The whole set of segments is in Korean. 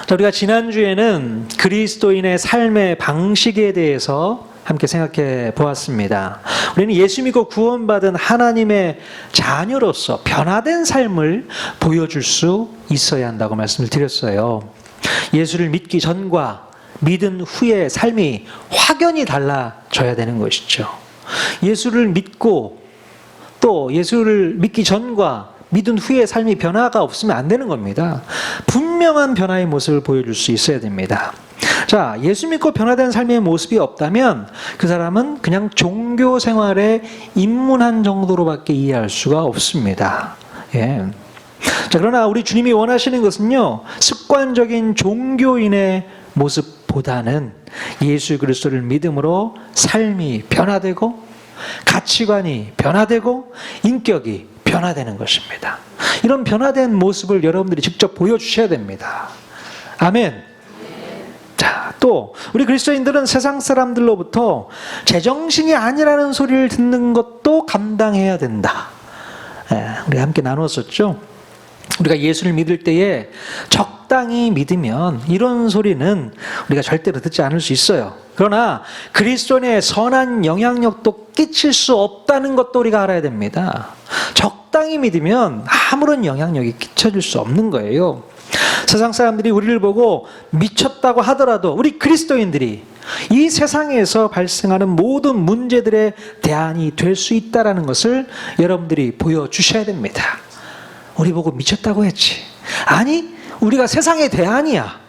자, 우리가 지난주에는 그리스도인의 삶의 방식에 대해서 함께 생각해 보았습니다. 우리는 예수 믿고 구원받은 하나님의 자녀로서 변화된 삶을 보여줄 수 있어야 한다고 말씀을 드렸어요. 예수를 믿기 전과 믿은 후의 삶이 확연히 달라져야 되는 것이죠. 예수를 믿고 또 예수를 믿기 전과 믿은 후의 삶이 변화가 없으면 안 되는 겁니다. 분명한 변화의 모습을 보여줄 수 있어야 됩니다. 자, 예수 믿고 변화된 삶의 모습이 없다면 그 사람은 그냥 종교 생활에 입문한 정도로밖에 이해할 수가 없습니다. 예. 자, 그러나 우리 주님이 원하시는 것은요, 습관적인 종교인의 모습보다는 예수 그리스도를 믿음으로 삶이 변화되고 가치관이 변화되고 인격이 변화되는 것입니다. 이런 변화된 모습을 여러분들이 직접 보여주셔야 됩니다. 아멘. 자, 또 우리 그리스도인들은 세상 사람들로부터 제정신이 아니라는 소리를 듣는 것도 감당해야 된다. 우리 함께 나누었었죠. 우리가 예수를 믿을 때에 적당히 믿으면 이런 소리는 우리가 절대로 듣지 않을 수 있어요. 그러나 그리스도인의 선한 영향력도 끼칠 수 없다는 것도 우리가 알아야 됩니다. 적당히 믿으면 아무런 영향력이 끼쳐질 수 없는 거예요. 세상 사람들이 우리를 보고 미쳤다고 하더라도 우리 그리스도인들이 이 세상에서 발생하는 모든 문제들의 대안이 될 수 있다는 것을 여러분들이 보여주셔야 됩니다. 우리 보고 미쳤다고 했지. 아니, 우리가 세상의 대안이야.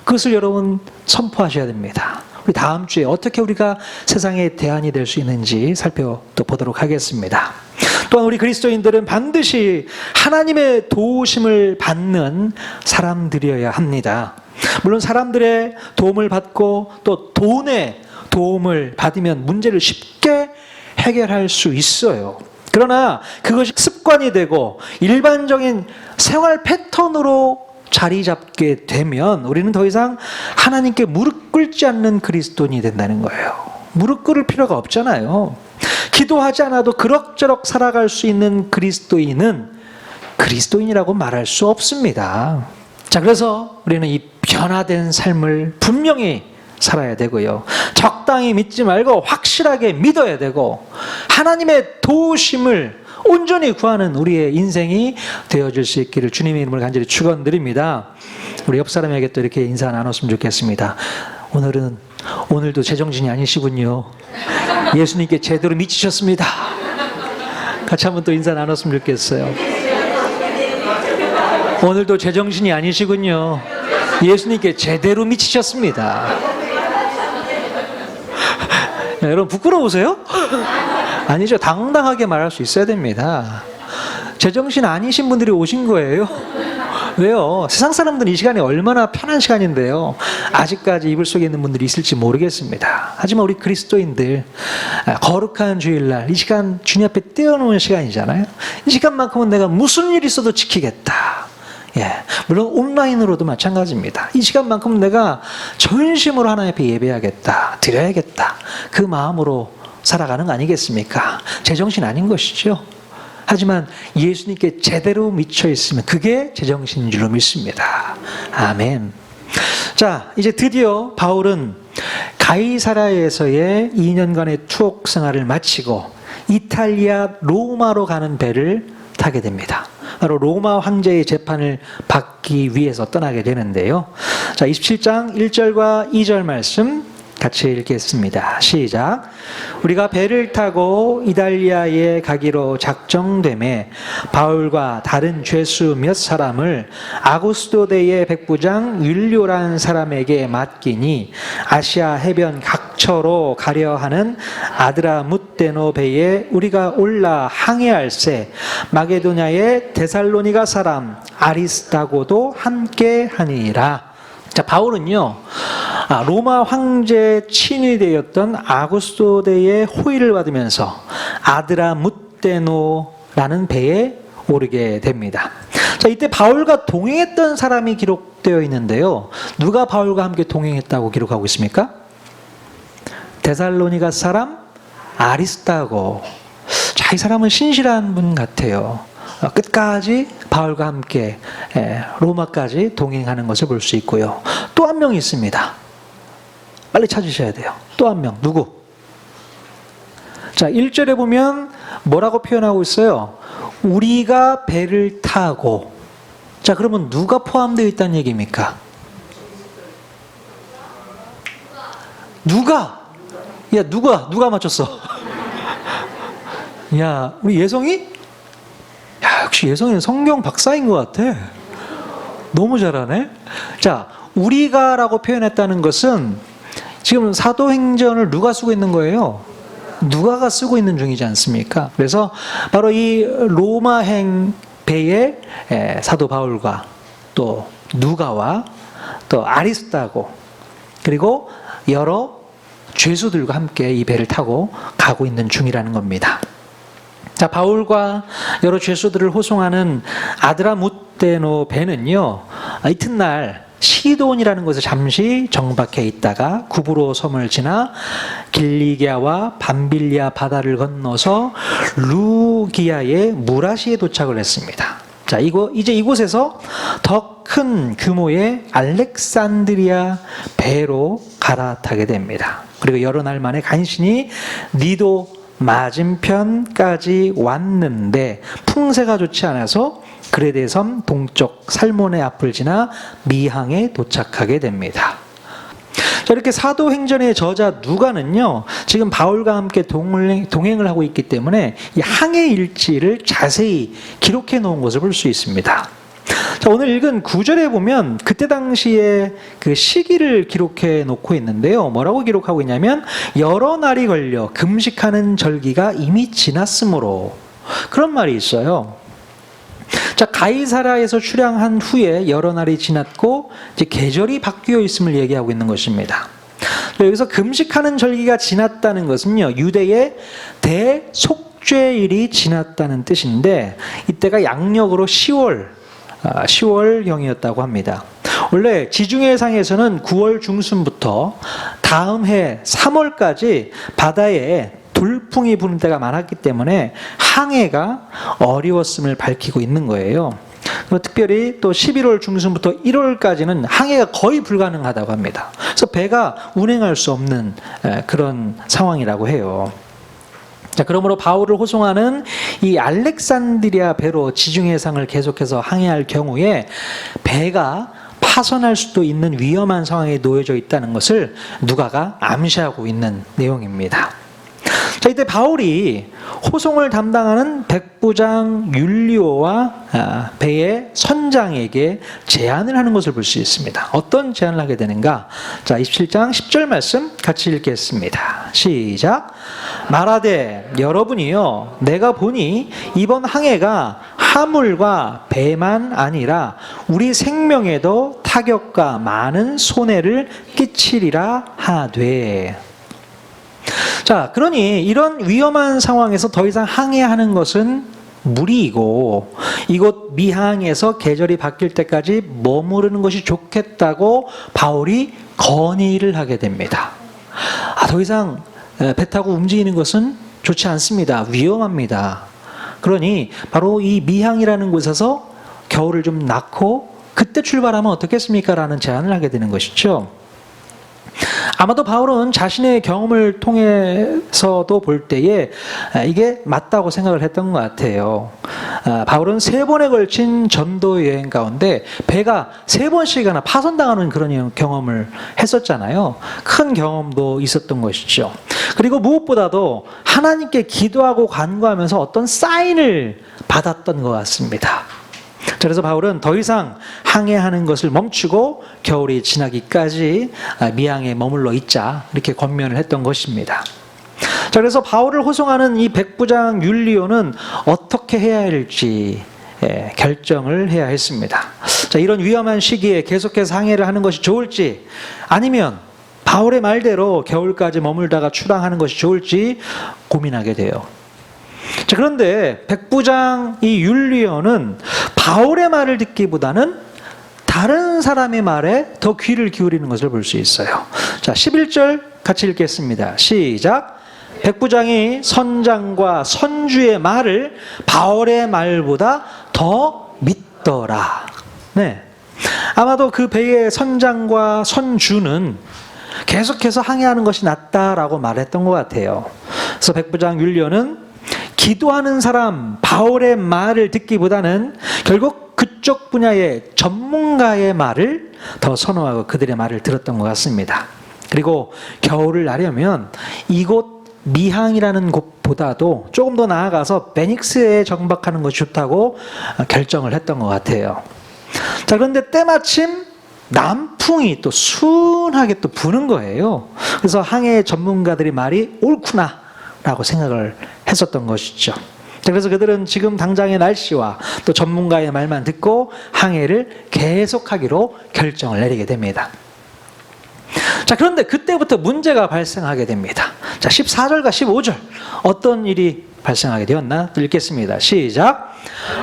그것을 여러분 선포하셔야 됩니다. 우리 다음 주에 어떻게 우리가 세상의 대안이 될 수 있는지 살펴보도록 하겠습니다. 또한 우리 그리스도인들은 반드시 하나님의 도우심을 받는 사람들이어야 합니다. 물론 사람들의 도움을 받고 또 돈의 도움을 받으면 문제를 쉽게 해결할 수 있어요. 그러나 그것이 습관이 되고 일반적인 생활 패턴으로 자리 잡게 되면 우리는 더 이상 하나님께 무릎 꿇지 않는 그리스도인이 된다는 거예요. 무릎 꿇을 필요가 없잖아요. 기도하지 않아도 그럭저럭 살아갈 수 있는 그리스도인은 그리스도인이라고 말할 수 없습니다. 자, 그래서 우리는 이 변화된 삶을 분명히 살아야 되고요. 적당히 믿지 말고 확실하게 믿어야 되고 하나님의 도우심을 온전히 구하는 우리의 인생이 되어질 수 있기를 주님의 이름을 간절히 축원드립니다. 우리 옆 사람에게 또 이렇게 인사 나눴으면 좋겠습니다. 오늘도 제정신이 아니시군요. 예수님께 제대로 미치셨습니다. 같이 한번 또 인사 나눴으면 좋겠어요. 오늘도 제정신이 아니시군요. 예수님께 제대로 미치셨습니다. 여러분 부끄러우세요? 아니죠. 당당하게 말할 수 있어야 됩니다. 제정신 아니신 분들이 오신 거예요. 왜요? 세상 사람들은 이 시간이 얼마나 편한 시간인데요. 아직까지 이불 속에 있는 분들이 있을지 모르겠습니다. 하지만 우리 그리스도인들 거룩한 주일날 이 시간 주님 앞에 떼어놓은 시간이잖아요. 이 시간만큼은 내가 무슨 일이 있어도 지키겠다. 예, 물론 온라인으로도 마찬가지입니다. 이 시간만큼은 내가 전심으로 하나님 앞에 예배하겠다, 드려야겠다. 그 마음으로 살아가는 거 아니겠습니까? 제정신 아닌 것이죠. 하지만 예수님께 제대로 미쳐 있으면 그게 제정신인 줄로 믿습니다. 아멘. 자, 이제 드디어 바울은 가이사랴에서의 2년간의 투옥 생활을 마치고 이탈리아 로마로 가는 배를 타게 됩니다. 바로 로마 황제의 재판을 받기 위해서 떠나게 되는데요. 자, 27장 1절과 2절 말씀 같이 읽겠습니다. 시작. 우리가 배를 타고 이달리아에 가기로 작정되매 바울과 다른 죄수 몇 사람을 아구스도대의 백부장 율료란 사람에게 맡기니 아시아 해변 각처로 가려 하는 아드라무떼노 배에 우리가 올라 항해할세 마게도냐의 데살로니가 사람 아리스다고도 함께 하니라. 자, 바울은요, 로마 황제 친위대였던 아구스토대의 호의를 받으면서 아드라무떼노라는 배에 오르게 됩니다. 자, 이때 바울과 동행했던 사람이 기록되어 있는데요. 누가 바울과 함께 동행했다고 기록하고 있습니까? 데살로니가 사람 아리스다고. 자, 이 사람은 신실한 분 같아요. 끝까지 바울과 함께 로마까지 동행하는 것을 볼 수 있고요. 또 한 명이 있습니다. 빨리 찾으셔야 돼요. 또 한 명. 누구? 자, 1절에 보면 뭐라고 표현하고 있어요? 우리가 배를 타고. 자, 그러면 누가 포함되어 있다는 얘기입니까? 누가? 야, 누가 맞췄어? 야, 우리 예성이? 야, 역시 예성이는 성경 박사인 것 같아. 너무 잘하네. 자, 우리가라고 표현했다는 것은 지금 사도행전을 누가 쓰고 있는 거예요? 누가가 쓰고 있는 중이지 않습니까? 그래서 바로 이 로마행 배에 사도 바울과 또 누가와 또 아리스타고 그리고 여러 죄수들과 함께 이 배를 타고 가고 있는 중이라는 겁니다. 자, 바울과 여러 죄수들을 호송하는 아드라무테노 배는요, 이튿날 시돈이라는 곳에 잠시 정박해 있다가 구브로 섬을 지나 길리기아와 밤빌리아 바다를 건너서 루기아의 무라시에 도착을 했습니다. 자, 이제 이곳에서 더 큰 규모의 알렉산드리아 배로 갈아타게 됩니다. 그리고 여러 날 만에 간신히 니도 맞은편까지 왔는데 풍세가 좋지 않아서 그레데 섬 동쪽 살몬의 앞을 지나 미항에 도착하게 됩니다. 자, 이렇게 사도행전의 저자 누가는요, 지금 바울과 함께 동행을 하고 있기 때문에 이 항해 일지를 자세히 기록해 놓은 것을 볼 수 있습니다. 자, 오늘 읽은 9절에 보면 그때 당시에 그 시기를 기록해 놓고 있는데요. 뭐라고 기록하고 있냐면 여러 날이 걸려 금식하는 절기가 이미 지났으므로, 그런 말이 있어요. 자, 가이사랴에서 출항한 후에 여러 날이 지났고 이제 계절이 바뀌어 있음을 얘기하고 있는 것입니다. 여기서 금식하는 절기가 지났다는 것은요, 유대의 대속죄일이 지났다는 뜻인데 이때가 양력으로 10월경이었다고 합니다. 원래 지중해상에서는 9월 중순부터 다음 해 3월까지 바다에 돌풍이 부는 때가 많았기 때문에 항해가 어려웠음을 밝히고 있는 거예요. 특별히 또 11월 중순부터 1월까지는 항해가 거의 불가능하다고 합니다. 그래서 배가 운행할 수 없는 그런 상황이라고 해요. 자, 그러므로 바울을 호송하는 이 알렉산드리아 배로 지중해상을 계속해서 항해할 경우에 배가 파손할 수도 있는 위험한 상황에 놓여져 있다는 것을 누가가 암시하고 있는 내용입니다. 자, 이때 바울이 호송을 담당하는 백부장 율리오와 배의 선장에게 제안을 하는 것을 볼 수 있습니다. 어떤 제안을 하게 되는가? 자, 27장 10절 말씀 같이 읽겠습니다. 시작. 말하되 여러분이요, 내가 보니 이번 항해가 하물과 배만 아니라 우리 생명에도 타격과 많은 손해를 끼치리라 하되. 자, 그러니 이런 위험한 상황에서 더 이상 항해하는 것은 무리이고 이곳 미항에서 계절이 바뀔 때까지 머무르는 것이 좋겠다고 바울이 건의를 하게 됩니다. 더 이상 배 타고 움직이는 것은 좋지 않습니다. 위험합니다. 그러니 바로 이 미항이라는 곳에서 겨울을 좀 낳고 그때 출발하면 어떻겠습니까? 라는 제안을 하게 되는 것이죠. 아마도 바울은 자신의 경험을 통해서도 볼 때에 이게 맞다고 생각을 했던 것 같아요. 바울은 3번에 걸친 전도 여행 가운데 배가 3번씩이나 파손당하는 그런 경험을 했었잖아요. 큰 경험도 있었던 것이죠. 그리고 무엇보다도 하나님께 기도하고 간구하면서 어떤 사인을 받았던 것 같습니다. 그래서 바울은 더 이상 항해하는 것을 멈추고 겨울이 지나기까지 미항에 머물러 있자 이렇게 권면을 했던 것입니다. 자, 그래서 바울을 호송하는 이 백부장 율리오는 어떻게 해야 할지 결정을 해야 했습니다. 자, 이런 위험한 시기에 계속해서 항해를 하는 것이 좋을지 아니면 바울의 말대로 겨울까지 머물다가 출항하는 것이 좋을지 고민하게 돼요. 자, 그런데 백부장 이 율리오는 바울의 말을 듣기보다는 다른 사람의 말에 더 귀를 기울이는 것을 볼 수 있어요. 자, 11절 같이 읽겠습니다. 시작. 백부장이 선장과 선주의 말을 바울의 말보다 더 믿더라. 네. 아마도 그 배의 선장과 선주는 계속해서 항해하는 것이 낫다라고 말했던 것 같아요. 그래서 백부장 율리오는 기도하는 사람 바울의 말을 듣기보다는 결국 그쪽 분야의 전문가의 말을 더 선호하고 그들의 말을 들었던 것 같습니다. 그리고 겨울을 나려면 이곳 미항이라는 곳보다도 조금 더 나아가서 베닉스에 정박하는 것이 좋다고 결정을 했던 것 같아요. 자, 그런데 때마침 남풍이 또 순하게 또 부는 거예요. 그래서 항해 전문가들의 말이 옳구나 라고 생각을 했었던 것이죠. 자, 그래서 그들은 지금 당장의 날씨와 또 전문가의 말만 듣고 항해를 계속하기로 결정을 내리게 됩니다. 자, 그런데 그때부터 문제가 발생하게 됩니다. 자, 14절과 15절 어떤 일이 발생하게 되었나? 읽겠습니다. 시작.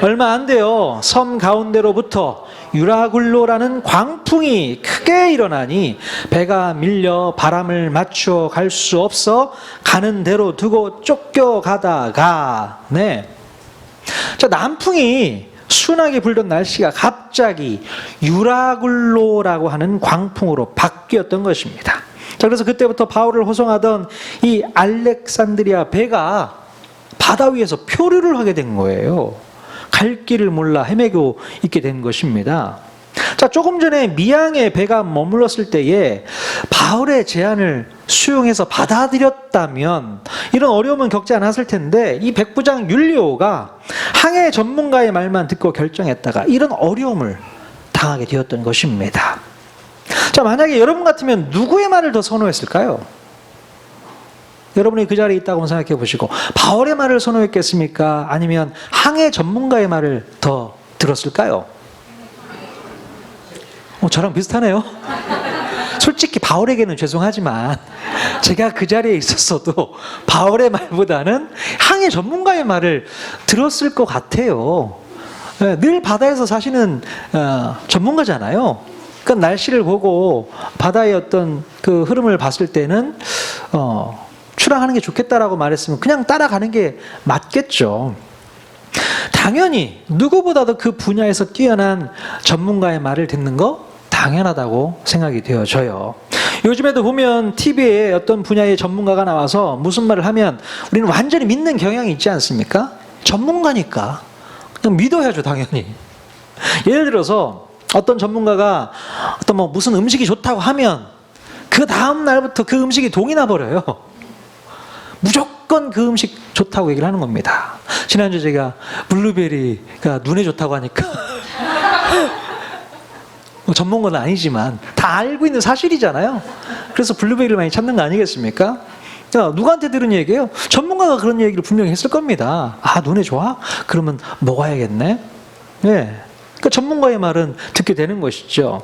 얼마 안 돼요. 섬 가운데로부터 유라굴로라는 광풍이 크게 일어나니 배가 밀려 바람을 맞추어 갈 수 없어 가는 대로 두고 쫓겨가다가, 네. 자, 남풍이 순하게 불던 날씨가 갑자기 유라굴로라고 하는 광풍으로 바뀌었던 것입니다. 자, 그래서 그때부터 바울을 호송하던 이 알렉산드리아 배가 바다 위에서 표류를 하게 된 거예요. 갈 길을 몰라 헤매고 있게 된 것입니다. 자, 조금 전에 미항에 배가 머물렀을 때에 바울의 제안을 수용해서 받아들였다면 이런 어려움은 겪지 않았을 텐데 이 백부장 율리오가 항해 전문가의 말만 듣고 결정했다가 이런 어려움을 당하게 되었던 것입니다. 자, 만약에 여러분 같으면 누구의 말을 더 선호했을까요? 여러분이 그 자리에 있다고 생각해 보시고 바울의 말을 선호했겠습니까? 아니면 항해 전문가의 말을 더 들었을까요? 저랑 비슷하네요. 솔직히 바울에게는 죄송하지만 제가 그 자리에 있었어도 바울의 말보다는 항해 전문가의 말을 들었을 것 같아요. 늘 바다에서 사시는 전문가잖아요. 그러니까 날씨를 보고 바다의 어떤 그 흐름을 봤을 때는 출항하는 게 좋겠다라고 말했으면 그냥 따라가는 게 맞겠죠. 당연히 누구보다도 그 분야에서 뛰어난 전문가의 말을 듣는 거 당연하다고 생각이 되어져요. 요즘에도 보면 TV에 어떤 분야의 전문가가 나와서 무슨 말을 하면 우리는 완전히 믿는 경향이 있지 않습니까? 전문가니까 그냥 믿어야죠, 당연히. 예를 들어서 어떤 전문가가 어떤 무슨 음식이 좋다고 하면 그 다음 날부터 그 음식이 동이 나버려요. 무조건 그 음식 좋다고 얘기를 하는 겁니다. 지난주 제가 블루베리가 눈에 좋다고 하니까 전문가는 아니지만 다 알고 있는 사실이잖아요. 그래서 블루베리를 많이 찾는 거 아니겠습니까? 누구한테 들은 얘기예요? 전문가가 그런 얘기를 분명히 했을 겁니다. 아, 눈에 좋아? 그러면 먹어야겠네. 네. 그러니까 전문가의 말은 듣게 되는 것이죠.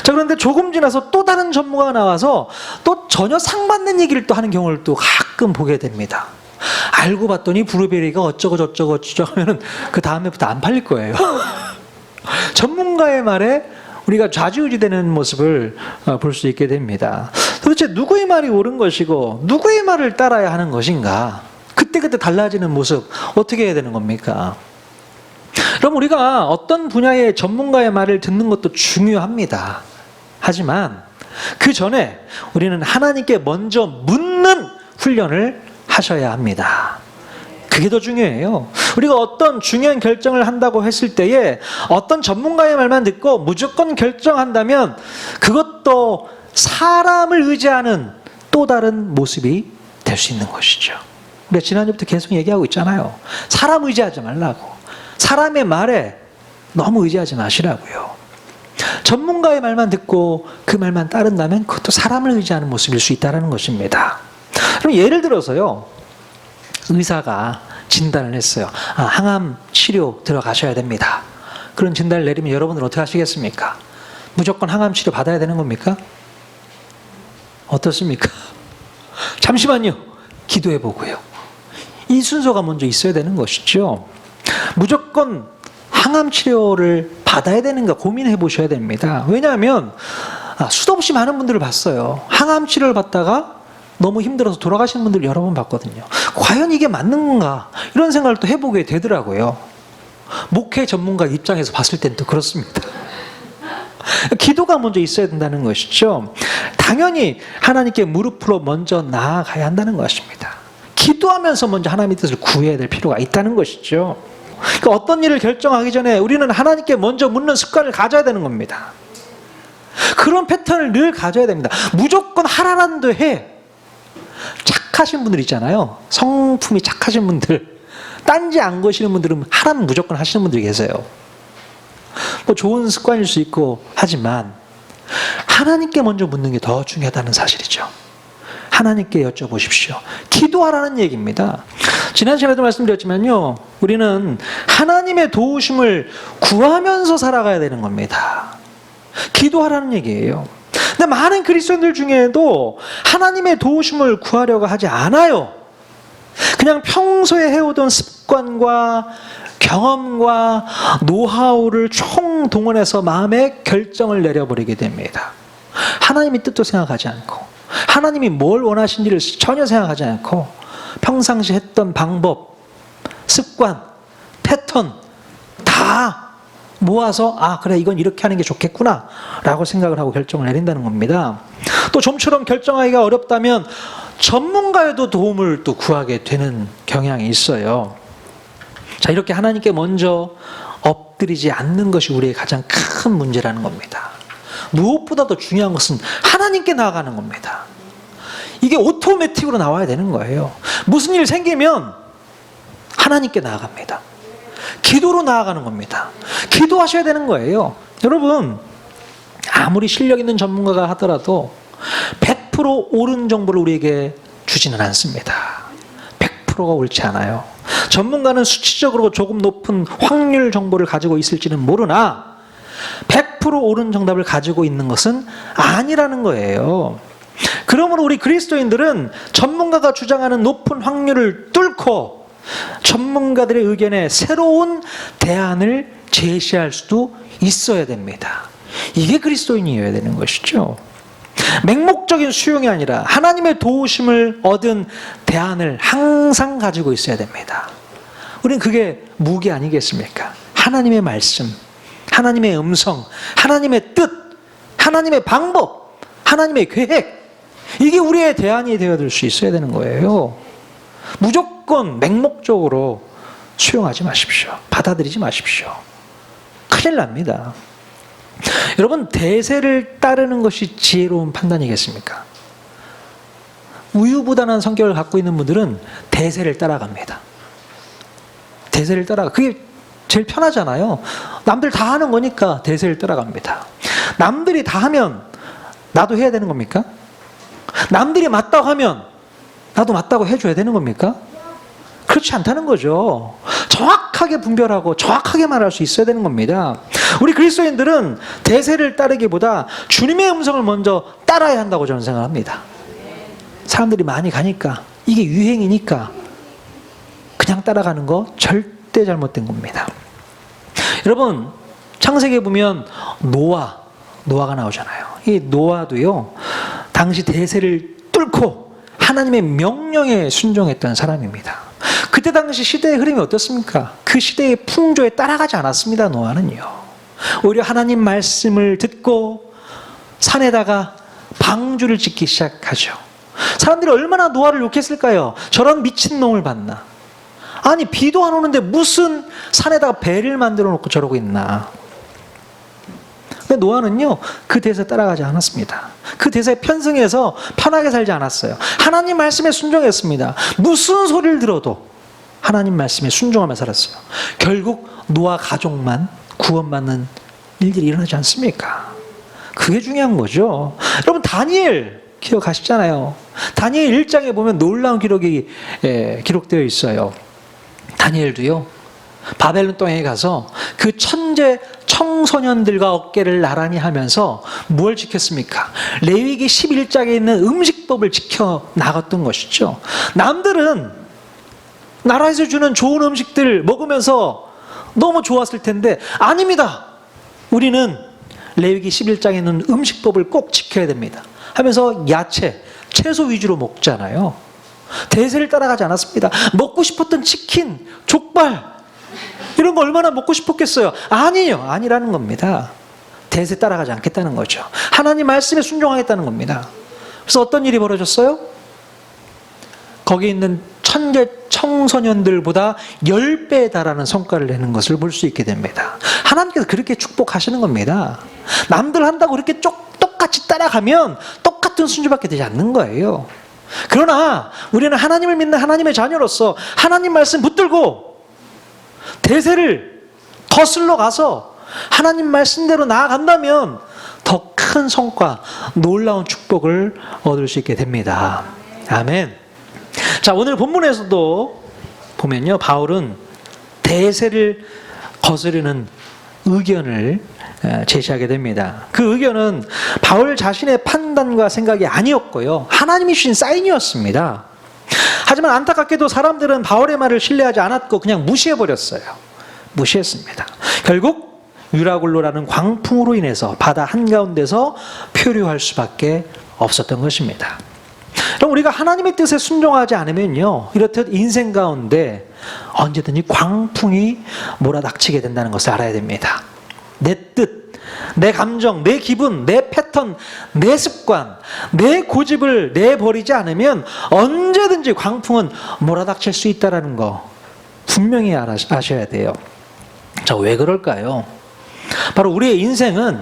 자, 그런데 조금 지나서 또 다른 전문가가 나와서 또 전혀 상반된 얘기를 또 하는 경우를 또 가끔 보게 됩니다. 알고 봤더니 블루베리가 어쩌고 저쩌고 하면은 그 다음에부터 안 팔릴 거예요. 전문가의 말에 우리가 좌지우지되는 모습을 볼 수 있게 됩니다. 도대체 누구의 말이 옳은 것이고 누구의 말을 따라야 하는 것인가? 그때그때 달라지는 모습 어떻게 해야 되는 겁니까? 그럼 우리가 어떤 분야의 전문가의 말을 듣는 것도 중요합니다. 하지만 그 전에 우리는 하나님께 먼저 묻는 훈련을 하셔야 합니다. 그게 더 중요해요. 우리가 어떤 중요한 결정을 한다고 했을 때에 어떤 전문가의 말만 듣고 무조건 결정한다면 그것도 사람을 의지하는 또 다른 모습이 될 수 있는 것이죠. 우리가 지난주부터 계속 얘기하고 있잖아요. 사람 의지하지 말라고. 사람의 말에 너무 의지하지 마시라고요. 전문가의 말만 듣고 그 말만 따른다면 그것도 사람을 의지하는 모습일 수 있다는 것입니다. 그럼 예를 들어서요. 의사가 진단을 했어요. 항암 치료 들어가셔야 됩니다. 그런 진단을 내리면 여러분들은 어떻게 하시겠습니까? 무조건 항암 치료 받아야 되는 겁니까? 어떻습니까? 잠시만요. 기도해 보고요. 이 순서가 먼저 있어야 되는 것이죠. 무조건 항암 치료를 받아야 되는가 고민해 보셔야 됩니다. 왜냐하면 수도 없이 많은 분들을 봤어요. 항암 치료를 받다가 너무 힘들어서 돌아가시는 분들 여러 번 봤거든요. 과연 이게 맞는 건가? 이런 생각을 또 해보게 되더라고요. 목회 전문가 입장에서 봤을 땐 또 그렇습니다. 기도가 먼저 있어야 된다는 것이죠. 당연히 하나님께 무릎으로 먼저 나아가야 한다는 것입니다. 기도하면서 먼저 하나님의 뜻을 구해야 될 필요가 있다는 것이죠. 그러니까 어떤 일을 결정하기 전에 우리는 하나님께 먼저 묻는 습관을 가져야 되는 겁니다. 그런 패턴을 늘 가져야 됩니다. 무조건 하라는 데 해. 착하신 분들 있잖아요. 성품이 착하신 분들, 딴지 안 거시는 분들은 하라면 무조건 하시는 분들이 계세요. 뭐 좋은 습관일 수 있고 하지만 하나님께 먼저 묻는 게 더 중요하다는 사실이죠. 하나님께 여쭤보십시오. 기도하라는 얘기입니다. 지난 시간에도 말씀드렸지만요, 우리는 하나님의 도우심을 구하면서 살아가야 되는 겁니다. 기도하라는 얘기예요. 근데 많은 그리스도인들 중에도 하나님의 도우심을 구하려고 하지 않아요. 그냥 평소에 해오던 습관과 경험과 노하우를 총동원해서 마음의 결정을 내려버리게 됩니다. 하나님의 뜻도 생각하지 않고 하나님이 뭘 원하신지를 전혀 생각하지 않고 평상시 했던 방법, 습관, 패턴 다 모아서 그래 이건 이렇게 하는 게 좋겠구나 라고 생각을 하고 결정을 내린다는 겁니다. 또 좀처럼 결정하기가 어렵다면 전문가에도 도움을 또 구하게 되는 경향이 있어요. 자, 이렇게 하나님께 먼저 엎드리지 않는 것이 우리의 가장 큰 문제라는 겁니다. 무엇보다 더 중요한 것은 하나님께 나아가는 겁니다. 이게 오토매틱으로 나와야 되는 거예요. 무슨 일 생기면 하나님께 나아갑니다. 기도로 나아가는 겁니다. 기도하셔야 되는 거예요. 여러분, 아무리 실력 있는 전문가가 하더라도 100% 옳은 정보를 우리에게 주지는 않습니다. 100%가 옳지 않아요. 전문가는 수치적으로 조금 높은 확률 정보를 가지고 있을지는 모르나 100% 옳은 정답을 가지고 있는 것은 아니라는 거예요. 그러므로 우리 그리스도인들은 전문가가 주장하는 높은 확률을 뚫고 전문가들의 의견에 새로운 대안을 제시할 수도 있어야 됩니다. 이게 그리스도인이어야 되는 것이죠. 맹목적인 수용이 아니라 하나님의 도우심을 얻은 대안을 항상 가지고 있어야 됩니다. 우리는 그게 무기 아니겠습니까? 하나님의 말씀, 하나님의 음성, 하나님의 뜻, 하나님의 방법, 하나님의 계획, 이게 우리의 대안이 되어줄 수 있어야 되는 거예요. 무조건 맹목적으로 수용하지 마십시오. 받아들이지 마십시오. 큰일 납니다. 여러분, 대세를 따르는 것이 지혜로운 판단이겠습니까? 우유부단한 성격을 갖고 있는 분들은 대세를 따라갑니다. 대세를 따라가. 그게 제일 편하잖아요. 남들 다 하는 거니까 대세를 따라갑니다. 남들이 다 하면 나도 해야 되는 겁니까? 남들이 맞다고 하면 나도 맞다고 해줘야 되는 겁니까? 그렇지 않다는 거죠. 정확하게 분별하고 정확하게 말할 수 있어야 되는 겁니다. 우리 그리스도인들은 대세를 따르기보다 주님의 음성을 먼저 따라야 한다고 저는 생각합니다. 사람들이 많이 가니까, 이게 유행이니까 그냥 따라가는 거 절대 잘못된 겁니다. 여러분, 창세기에 보면 노아가 나오잖아요. 이 노아도요, 당시 대세를 뚫고 하나님의 명령에 순종했던 사람입니다. 그때 당시 시대의 흐름이 어떻습니까? 그 시대의 풍조에 따라가지 않았습니다. 노아는요. 오히려 하나님 말씀을 듣고 산에다가 방주를 짓기 시작하죠. 사람들이 얼마나 노아를 욕했을까요? 저런 미친놈을 봤나. 아니, 비도 안 오는데 무슨 산에다가 배를 만들어 놓고 저러고 있나. 근데 노아는요, 그 대세 따라가지 않았습니다. 그 대세에 편승해서 편하게 살지 않았어요. 하나님 말씀에 순종했습니다. 무슨 소리를 들어도 하나님 말씀에 순종하며 살았어요. 결국 노아 가족만 구원받는 일들이 일어나지 않습니까? 그게 중요한 거죠. 여러분, 다니엘 기억하시잖아요. 다니엘 1장에 보면 놀라운 기록이 기록되어 있어요. 다니엘도요, 바벨론 땅에 가서 그 천재 청소년들과 어깨를 나란히 하면서 뭘 지켰습니까? 레위기 11장에 있는 음식법을 지켜 나갔던 것이죠. 남들은 나라에서 주는 좋은 음식들 먹으면서 너무 좋았을 텐데, 아닙니다. 우리는 레위기 11장에 있는 음식법을 꼭 지켜야 됩니다 하면서 야채, 채소 위주로 먹잖아요. 대세를 따라가지 않았습니다. 먹고 싶었던 치킨, 족발 이런 거 얼마나 먹고 싶었겠어요? 아니에요. 아니라는 겁니다. 대세 따라가지 않겠다는 거죠. 하나님 말씀에 순종하겠다는 겁니다. 그래서 어떤 일이 벌어졌어요? 거기 있는 천재 청소년들보다 10배에 달하는 성과를 내는 것을 볼 수 있게 됩니다. 하나님께서 그렇게 축복하시는 겁니다. 남들 한다고 그렇게 똑같이 따라가면 똑같은 순주밖에 되지 않는 거예요. 그러나 우리는 하나님을 믿는 하나님의 자녀로서 하나님 말씀 붙들고 대세를 거슬러 가서 하나님 말씀대로 나아간다면 더 큰 성과, 놀라운 축복을 얻을 수 있게 됩니다. 아멘. 자, 오늘 본문에서도 보면요, 바울은 대세를 거스르는 의견을 제시하게 됩니다. 그 의견은 바울 자신의 판단과 생각이 아니었고요, 하나님이 주신 사인이었습니다. 하지만 안타깝게도 사람들은 바울의 말을 신뢰하지 않았고 그냥 무시해버렸어요. 무시했습니다. 결국 유라굴로라는 광풍으로 인해서 바다 한가운데서 표류할 수밖에 없었던 것입니다. 그럼 우리가 하나님의 뜻에 순종하지 않으면요, 이렇듯 인생 가운데 언제든지 광풍이 몰아닥치게 된다는 것을 알아야 됩니다. 내 뜻, 내 감정, 내 기분, 내 패턴, 내 습관, 내 고집을 내버리지 않으면 언제든지 광풍은 몰아닥칠 수 있다는 거 분명히 아셔야 돼요. 자, 왜 그럴까요? 바로 우리의 인생은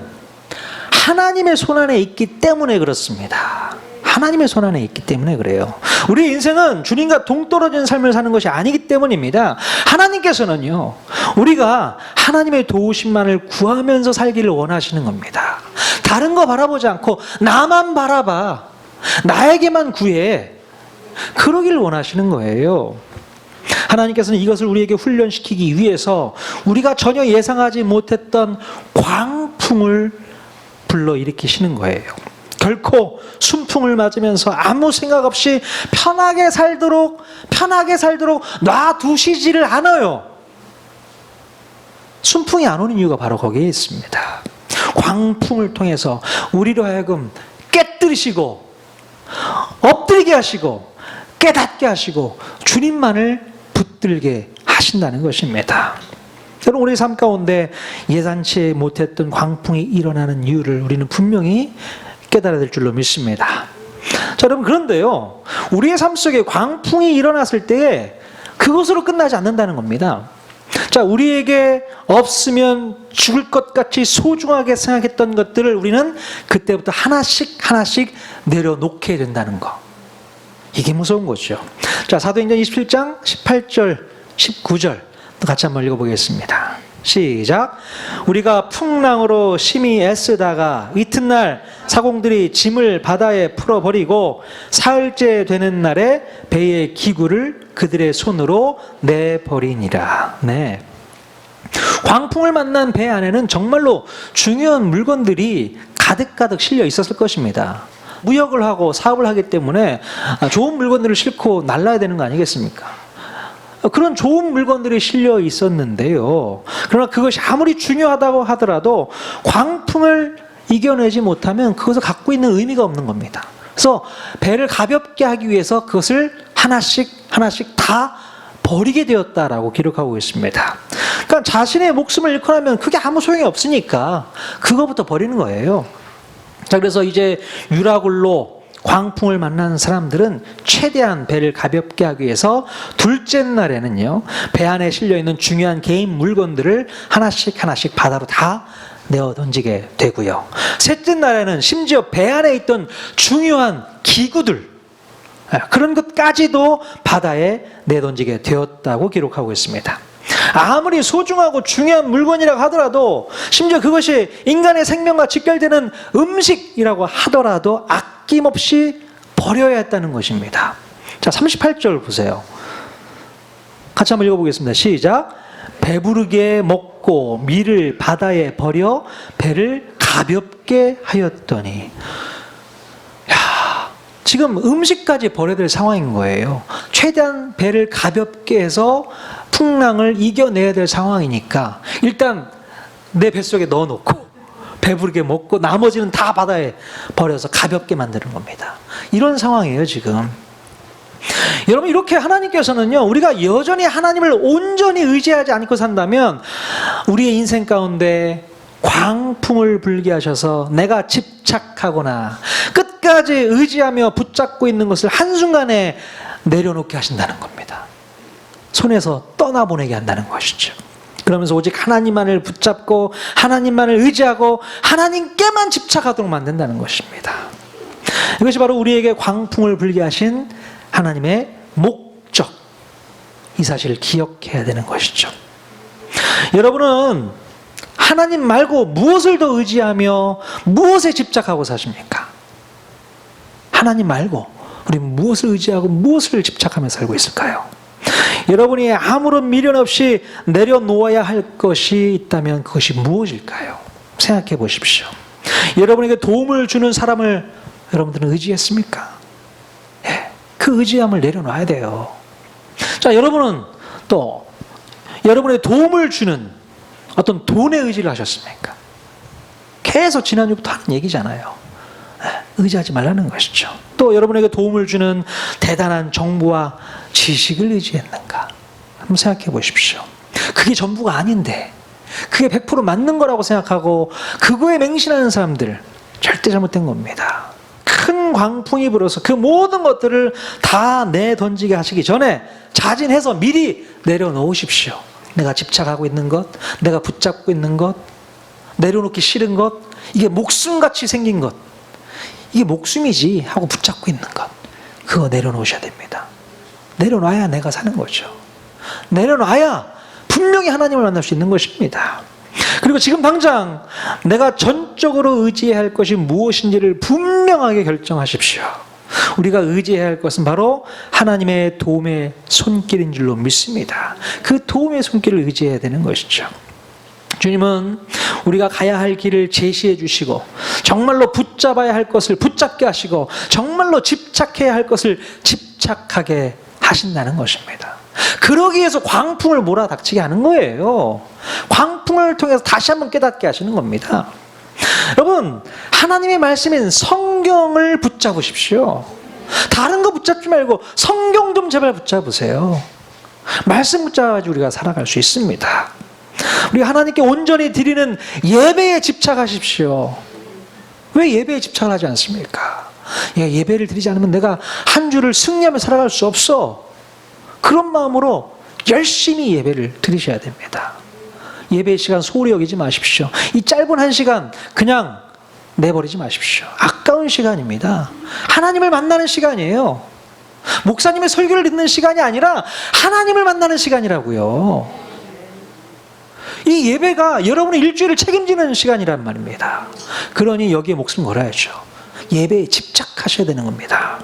하나님의 손안에 있기 때문에 그렇습니다. 하나님의 손안에 있기 때문에 그래요. 우리의 인생은 주님과 동떨어진 삶을 사는 것이 아니기 때문입니다. 하나님께서는요, 우리가 하나님의 도우심만을 구하면서 살기를 원하시는 겁니다. 다른 거 바라보지 않고 나만 바라봐, 나에게만 구해, 그러기를 원하시는 거예요. 하나님께서는 이것을 우리에게 훈련시키기 위해서 우리가 전혀 예상하지 못했던 광풍을 불러일으키시는 거예요. 결코 순풍을 맞으면서 아무 생각 없이 편하게 살도록 놔두시지를 않아요. 순풍이 안 오는 이유가 바로 거기에 있습니다. 광풍을 통해서 우리로 하여금 깨뜨리시고 엎드리게 하시고 깨닫게 하시고 주님만을 붙들게 하신다는 것입니다. 여러분, 우리 삶 가운데 예상치 못했던 광풍이 일어나는 이유를 우리는 분명히 깨달아야 될 줄로 믿습니다. 자, 여러분, 그런데요, 우리의 삶 속에 광풍이 일어났을 때에 그것으로 끝나지 않는다는 겁니다. 자, 우리에게 없으면 죽을 것 같이 소중하게 생각했던 것들을 우리는 그때부터 하나씩 내려놓게 된다는 거. 이게 무서운 거죠. 자, 사도행전 27장 18절 19절 같이 한번 읽어보겠습니다. 시작. 우리가 풍랑으로 심히 애쓰다가 이튿날 사공들이 짐을 바다에 풀어버리고 사흘째 되는 날에 배의 기구를 그들의 손으로 내버리니라. 네. 광풍을 만난 배 안에는 정말로 중요한 물건들이 가득가득 실려 있었을 것입니다. 무역을 하고 사업을 하기 때문에 좋은 물건들을 싣고 날라야 되는 거 아니겠습니까? 그런 좋은 물건들이 실려 있었는데요, 그러나 그것이 아무리 중요하다고 하더라도 광풍을 이겨내지 못하면 그것을 갖고 있는 의미가 없는 겁니다. 그래서 배를 가볍게 하기 위해서 그것을 하나씩 다 버리게 되었다라고 기록하고 있습니다. 그러니까 자신의 목숨을 잃고 나면 그게 아무 소용이 없으니까 그거부터 버리는 거예요. 자, 그래서 이제 유라굴로 광풍을 만난 사람들은 최대한 배를 가볍게 하기 위해서 둘째 날에는요, 배 안에 실려있는 중요한 개인 물건들을 하나씩 바다로 다 내어 던지게 되고요. 셋째 날에는 심지어 배 안에 있던 중요한 기구들, 그런 것까지도 바다에 내던지게 되었다고 기록하고 있습니다. 아무리 소중하고 중요한 물건이라고 하더라도, 심지어 그것이 인간의 생명과 직결되는 음식이라고 하더라도 아낌없이 버려야 했다는 것입니다. 자, 38절 보세요. 같이 한번 읽어보겠습니다. 시작. 배부르게 먹고 밀을 바다에 버려 배를 가볍게 하였더니. 지금 음식까지 버려야 될 상황인 거예요. 최대한 배를 가볍게 해서 풍랑을 이겨내야 될 상황이니까 일단 내 뱃속에 넣어놓고 배부르게 먹고 나머지는 다 바다에 버려서 가볍게 만드는 겁니다. 이런 상황이에요, 지금. 여러분, 이렇게 하나님께서는요, 우리가 여전히 하나님을 온전히 의지하지 않고 산다면 우리의 인생 가운데 광풍을 불게 하셔서 내가 집착하거나 끝까지 의지하며 붙잡고 있는 것을 한순간에 내려놓게 하신다는 겁니다. 손에서 떠나보내게 한다는 것이죠. 그러면서 오직 하나님만을 붙잡고 하나님만을 의지하고 하나님께만 집착하도록 만든다는 것입니다. 이것이 바로 우리에게 광풍을 불게 하신 하나님의 목적, 이 사실을 기억해야 되는 것이죠. 여러분은 하나님 말고 무엇을 더 의지하며 무엇에 집착하고 사십니까? 하나님 말고 우리 무엇을 의지하고 무엇을 집착하며 살고 있을까요? 여러분이 아무런 미련 없이 내려놓아야 할 것이 있다면 그것이 무엇일까요? 생각해 보십시오. 여러분에게 도움을 주는 사람을 여러분들은 의지했습니까? 그 의지함을 내려놔야 돼요. 자, 여러분은 또 여러분의 도움을 주는 어떤 돈에 의지를 하셨습니까? 계속 지난주부터 하는 얘기잖아요. 의지하지 말라는 것이죠. 또 여러분에게 도움을 주는 대단한 정보와 지식을 의지했는가? 한번 생각해 보십시오. 그게 전부가 아닌데 그게 100% 맞는 거라고 생각하고 그거에 맹신하는 사람들, 절대 잘못된 겁니다. 큰 광풍이 불어서 그 모든 것들을 다 내던지게 하시기 전에 자진해서 미리 내려놓으십시오. 내가 집착하고 있는 것, 내가 붙잡고 있는 것, 내려놓기 싫은 것, 이게 목숨같이 생긴 것, 이게 목숨이지 하고 붙잡고 있는 것, 그거 내려놓으셔야 됩니다. 내려놔야 내가 사는 거죠. 내려놔야 분명히 하나님을 만날 수 있는 것입니다. 그리고 지금 당장 내가 전적으로 의지해야 할 것이 무엇인지를 분명하게 결정하십시오. 우리가 의지해야 할 것은 바로 하나님의 도움의 손길인 줄로 믿습니다. 그 도움의 손길을 의지해야 되는 것이죠. 주님은 우리가 가야 할 길을 제시해 주시고 정말로 붙잡아야 할 것을 붙잡게 하시고 정말로 집착해야 할 것을 집착하게 하신다는 것입니다. 그러기 위해서 광풍을 몰아닥치게 하는 거예요. 광풍을 통해서 다시 한번 깨닫게 하시는 겁니다. 여러분, 하나님의 말씀인 성경을 붙잡으십시오. 다른 거 붙잡지 말고 성경 좀 제발 붙잡으세요. 말씀 붙잡아가지고 우리가 살아갈 수 있습니다. 우리 하나님께 온전히 드리는 예배에 집착하십시오. 왜 예배에 집착을 하지 않습니까? 예배를 드리지 않으면 내가 한 주를 승리하며 살아갈 수 없어. 그런 마음으로 열심히 예배를 드리셔야 됩니다. 예배 시간 소홀히 여기지 마십시오. 이 짧은 한 시간 그냥 내버리지 마십시오. 아까운 시간입니다. 하나님을 만나는 시간이에요. 목사님의 설교를 듣는 시간이 아니라 하나님을 만나는 시간이라고요. 이 예배가 여러분의 일주일을 책임지는 시간이란 말입니다. 그러니 여기에 목숨 걸어야죠. 예배에 집착하셔야 되는 겁니다.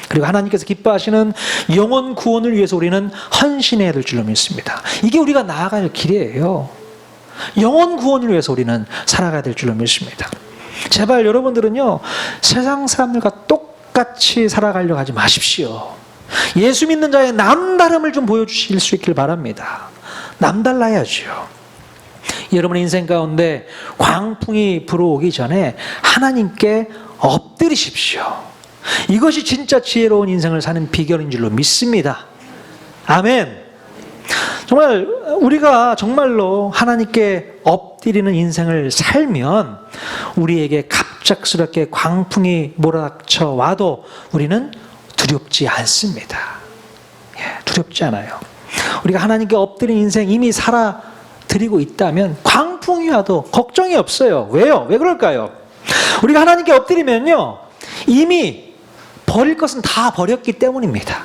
그리고 하나님께서 기뻐하시는 영혼 구원을 위해서 우리는 헌신해야 될 줄로 믿습니다. 이게 우리가 나아갈 길이에요. 영혼 구원을 위해서 우리는 살아가야 될 줄로 믿습니다. 제발 여러분들은요, 세상 사람들과 똑같이 살아가려고 하지 마십시오. 예수 믿는 자의 남다름을 좀 보여주실 수 있길 바랍니다. 남달라야죠. 여러분의 인생 가운데 광풍이 불어오기 전에 하나님께 엎드리십시오. 이것이 진짜 지혜로운 인생을 사는 비결인 줄로 믿습니다. 아멘. 정말 우리가 정말로 하나님께 엎드리는 인생을 살면 우리에게 갑작스럽게 광풍이 몰아닥쳐 와도 우리는 두렵지 않습니다. 두렵지 않아요. 우리가 하나님께 엎드린 인생 이미 살아드리고 있다면 광풍이 와도 걱정이 없어요. 왜요? 왜 그럴까요? 우리가 하나님께 엎드리면요, 이미 버릴 것은 다 버렸기 때문입니다.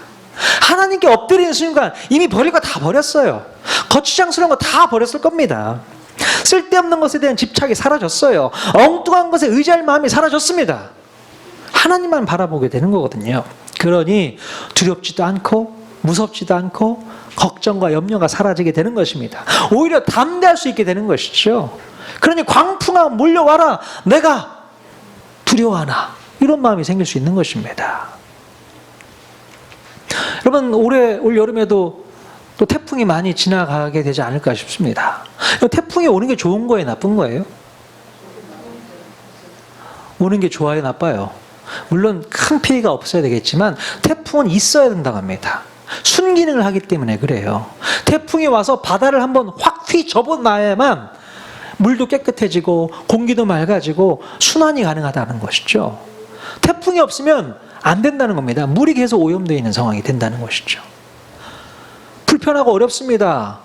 하나님께 엎드리는 순간 이미 버릴 거 다 버렸어요. 거추장스러운 거 다 버렸을 겁니다. 쓸데없는 것에 대한 집착이 사라졌어요. 엉뚱한 것에 의지할 마음이 사라졌습니다. 하나님만 바라보게 되는 거거든요. 그러니 두렵지도 않고 무섭지도 않고 걱정과 염려가 사라지게 되는 것입니다. 오히려 담대할 수 있게 되는 것이죠. 그러니 광풍아 몰려와라, 내가 두려워하나, 이런 마음이 생길 수 있는 것입니다. 여러분, 올 여름에도 또 태풍이 많이 지나가게 되지 않을까 싶습니다. 태풍이 오는 게 좋은 거예요, 나쁜 거예요? 오는 게 좋아요, 나빠요? 물론 큰 피해가 없어야 되겠지만 태풍은 있어야 된다고 합니다. 순기능을 하기 때문에 그래요. 태풍이 와서 바다를 한번 확 휘접어놔야만 물도 깨끗해지고 공기도 맑아지고 순환이 가능하다는 것이죠. 태풍이 없으면 안 된다는 겁니다. 물이 계속 오염되어 있는 상황이 된다는 것이죠. 불편하고 어렵습니다.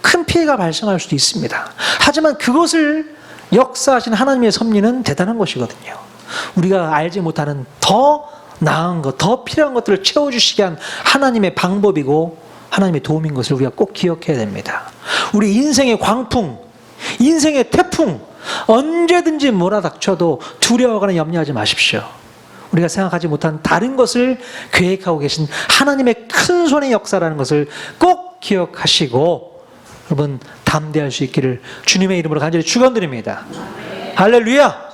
큰 피해가 발생할 수도 있습니다. 하지만 그것을 역사하신 하나님의 섭리는 대단한 것이거든요. 우리가 알지 못하는 더 나은 것, 더 필요한 것들을 채워주시게 한 하나님의 방법이고 하나님의 도움인 것을 우리가 꼭 기억해야 됩니다. 우리 인생의 광풍, 인생의 태풍 언제든지 몰아닥쳐도 두려워하거나 염려하지 마십시오. 우리가 생각하지 못한 다른 것을 계획하고 계신 하나님의 큰 손의 역사라는 것을 꼭 기억하시고 여러분 담대할 수 있기를 주님의 이름으로 간절히 축원드립니다. 할렐루야!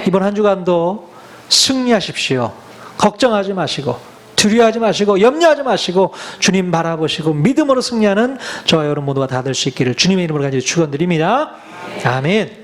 이번 한 주간도 승리하십시오. 걱정하지 마시고 두려워하지 마시고 염려하지 마시고 주님 바라보시고 믿음으로 승리하는 저와 여러분 모두가 다 될 수 있기를 주님의 이름으로 간절히 축원드립니다. 아멘.